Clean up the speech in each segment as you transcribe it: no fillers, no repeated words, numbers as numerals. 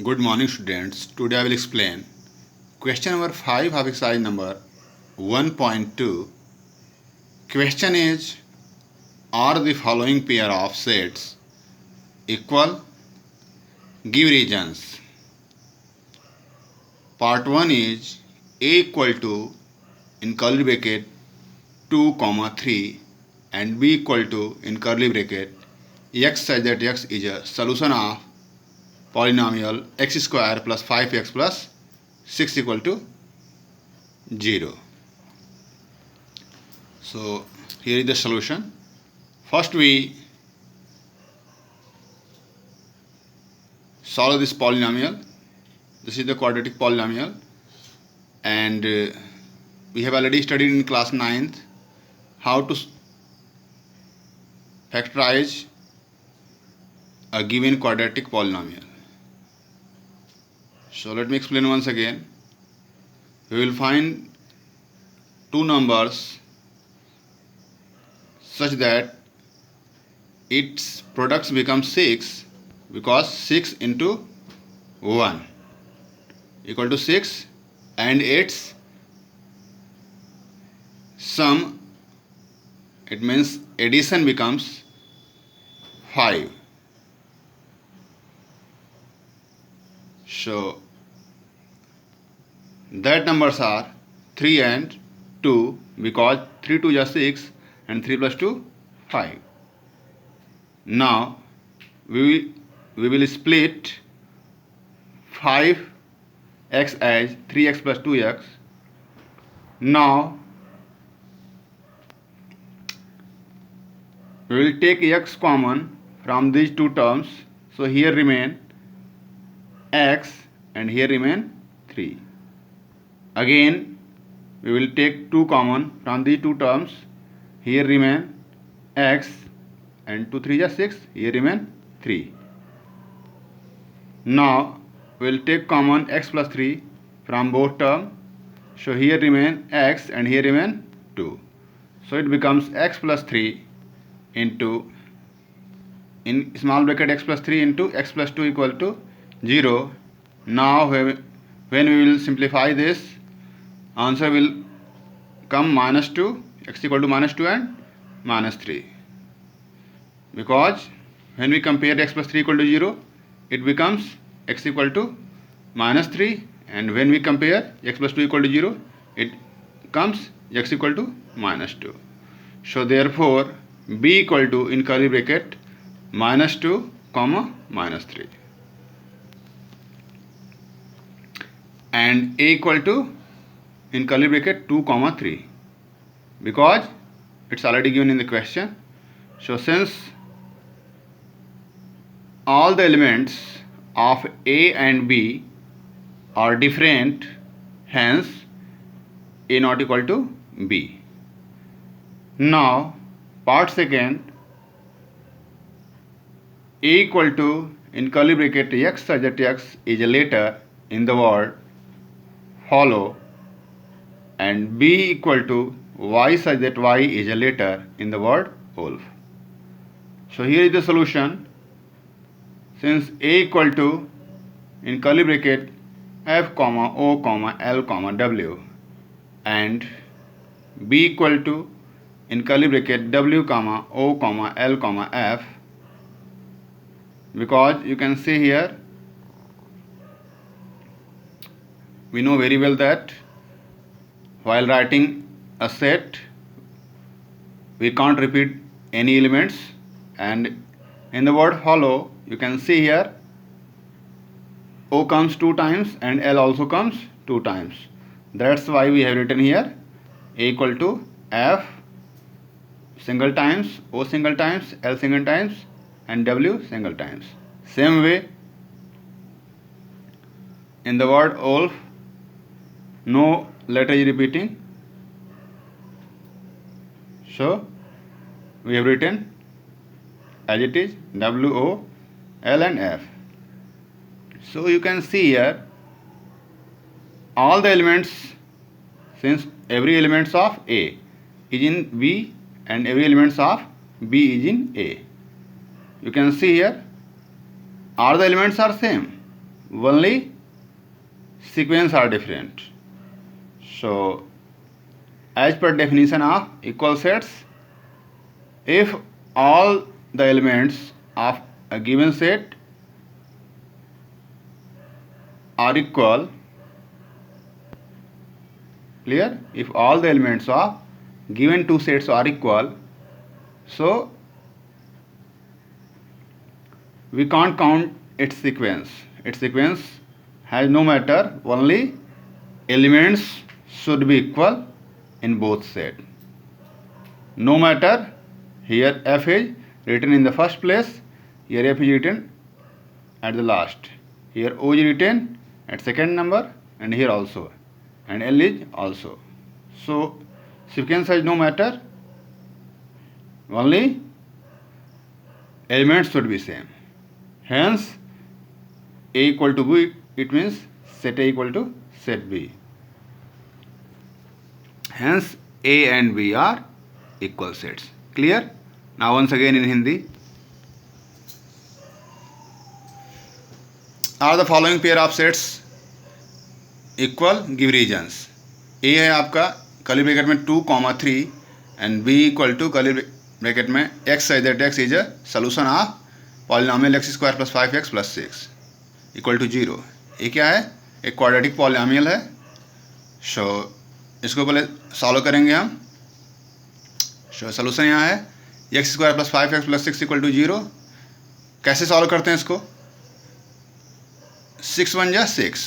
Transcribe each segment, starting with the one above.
Good morning, students. Today I will explain question number 5 of exercise number 1.2. Question is, are the following pair of sets equal? Give reasons. Part 1 is A equal to in curly bracket 2 comma 3 and B equal to in curly bracket x such that x is a solution of polynomial x square plus 5x plus 6 equal to 0. So here is the solution. First we solve this polynomial. This is the quadratic polynomial, and we have already studied in class 9th how to factorize a given quadratic polynomial. So let me explain once again. We will find two numbers such that its products become 6 because 6 into 1 equal to 6 and its sum, it means addition, becomes 5. So that numbers are 3 and 2 because 3 2 is 6 and 3 plus 2 5. Now we will split 5x as 3x plus 2x. Now we will take x common from these two terms. So here remain x and here remain 3. Again we will take 2 common from these two terms. Here remain x and 2 3 is 6. Here remain 3. Now we will take common x plus 3 from both terms. So here remain x and here remain 2. So it becomes x plus 3 into, in small bracket, x plus 3 into x plus 2 equal to 0. Now when we will simplify this, answer will come minus 2, x equal to minus 2 and minus 3. Because when we compare x plus 3 equal to 0, it becomes x equal to minus 3, and when we compare x plus 2 equal to 0, it comes x equal to minus 2. So therefore b equal to in curly bracket minus 2 comma minus 3 and a equal to in curly bracket 2 comma 3 because it's already given in the question. So since all the elements of a and b are different, hence a not equal to b. Now part second, a equal to in curly bracket x such that x is a letter in the word hollow and b equal to y such that y is a letter in the word wolf. So here is the solution. Since a equal to in curly bracket f comma o comma l comma w and b equal to in curly bracket w comma o comma l comma f, because you can see here we know very well that while writing a set we can't repeat any elements, and in the word hollow you can see here o comes 2 times and l also comes 2 times. That's why we have written here a equal to f single times, o single times, l single times and w single times. Same way in the word wolf no letter is repeating, so we have written as it is w, o, l and f. So you can see here all the elements, since every elements of a is in b and every elements of b is in a, you can see here all the elements are same only sequence are different. So as per definition of equal sets, if all the elements of a given set are equal, clear, if all the elements of given two sets are equal, so we can't count its sequence. Its sequence has no matter, only elements should be equal in both set. No matter, here f is written in the first place, here f is written at the last, here o is written at second number, and here also, and l is also. So sequence has no matter, only elements should be same. Hence a equal to b, it means set A equal to set B. Hence A and B are equal sets. Clear? Now once again in Hindi. Are the following pair of sets equal? Give regions. A है आपका curly bracket में 2, 3 and B equal to curly bracket में x such that x is a solution of polynomial x square plus 5x plus 6 equal to 0. ये क्या है? एक quadratic polynomial है. सो इसको पहले सॉल्व करेंगे हम. सो सोल्यूशन यहाँ है x square plus 5x plus 6 equal to 0. कैसे सॉल्व करते हैं इसको? 6 1 जा 6.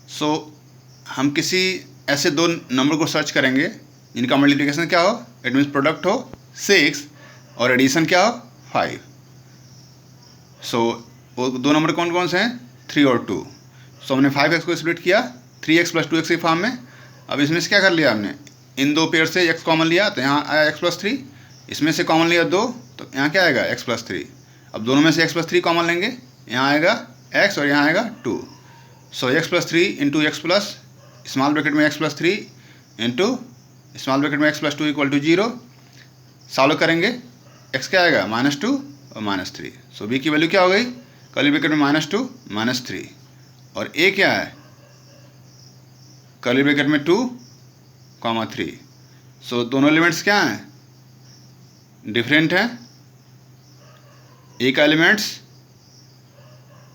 सो हम किसी ऐसे दो नंबर को सर्च करेंगे जिनका मल्टीप्लिकेशन क्या हो, इट मीन्स प्रोडक्ट हो 6 और एडिशन क्या हो 5. सो वो दो नंबर कौन कौन से हैं? 3 और 2. सो हमने 5x को स्प्लिट किया 3x प्लस 2x के फॉर्म में. अब इसमें से क्या कर लिया हमने? इन दो पेयर से x कॉमन लिया तो यहाँ आया x प्लस 3. इसमें से कॉमन लिया 2 तो यहाँ क्या आएगा? x plus 3. अब दोनों में से x प्लस 3 कॉमन लेंगे, यहाँ आएगा x और यहाँ आएगा 2. So x plus 3 into x plus small bracket में x plus 3 into small bracket में x plus 2 equal to 0. Solve करेंगे x क्या आएगा? -2 और -3. सो b की वैल्यू क्या हो गई? कर्ली ब्रैकेट में -2 -3 और a क्या है? कर्ली ब्रैकेट में 2, 3. सो दोनों एलिमेंट्स क्या हैं? डिफरेंट हैं. ए का एलिमेंट्स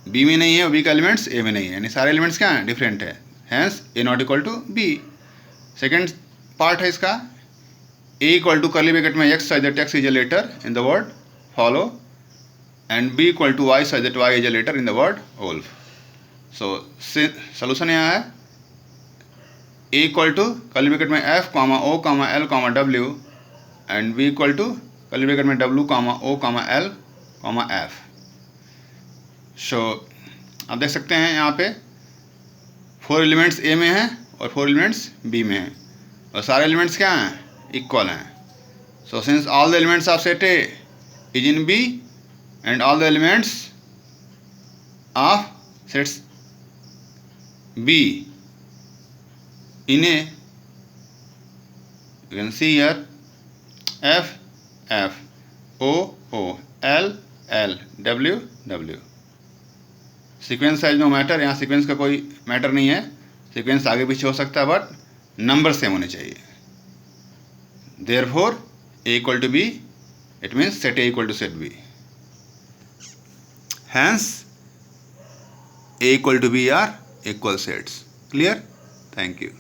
बी में नहीं है और बी का एलिमेंट्स ए में नहीं है, यानी सारे एलिमेंट्स क्या हैं? डिफरेंट है. Hence a not equal to b. Second part है इसका, a equal to curly bracket में x such that x is a letter in the word follow and b equal to y such that y is a letter in the word wolf. So solution यहाँ है a equal to curly bracket में f, o, l, w and b equal to curly bracket में w, o, l, f. सो आप देख सकते हैं यहाँ पे 4 एलिमेंट्स a में हैं और 4 एलिमेंट्स b में हैं और सारे एलिमेंट्स क्या हैं? इक्वल हैं. So since all the elements of set a is in b and all the elements of sets b in A, you can see here F, F, O, O, L, L, W, W. Sequence size no matter. यहाँ sequence का कोई matter नहीं है. Sequence आगे पीछे हो सकता है बट नंबर सेम होने चाहिए. Therefore A equal to B, it means set A equal to set B. Hence A equal to B are equal sets. Clear? Thank you.